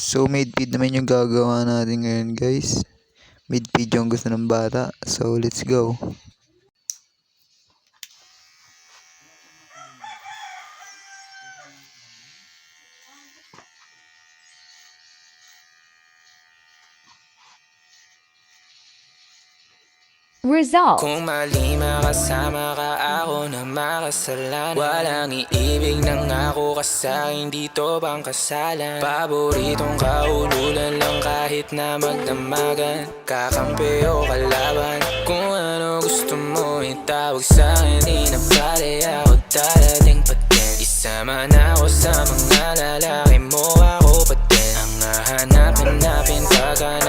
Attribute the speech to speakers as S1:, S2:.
S1: So made feed naman yung gagawa natin ngayon guys. Made feed yung gusto ng bata. So let's go.
S2: Result.
S3: Kung mali makasama ka, ako na makasalanan. Walang iibig ng ako ka sa'kin, dito bang kasalan? Paboritong kaululan lang kahit na magdamagan. Kakampi o kalaban, kung ano gusto mo itawag sa'kin. Di na pala ako darating pa din. Isama na ako sa mga lalaki mo, ako pa din. Ang hahanapin-napin pagka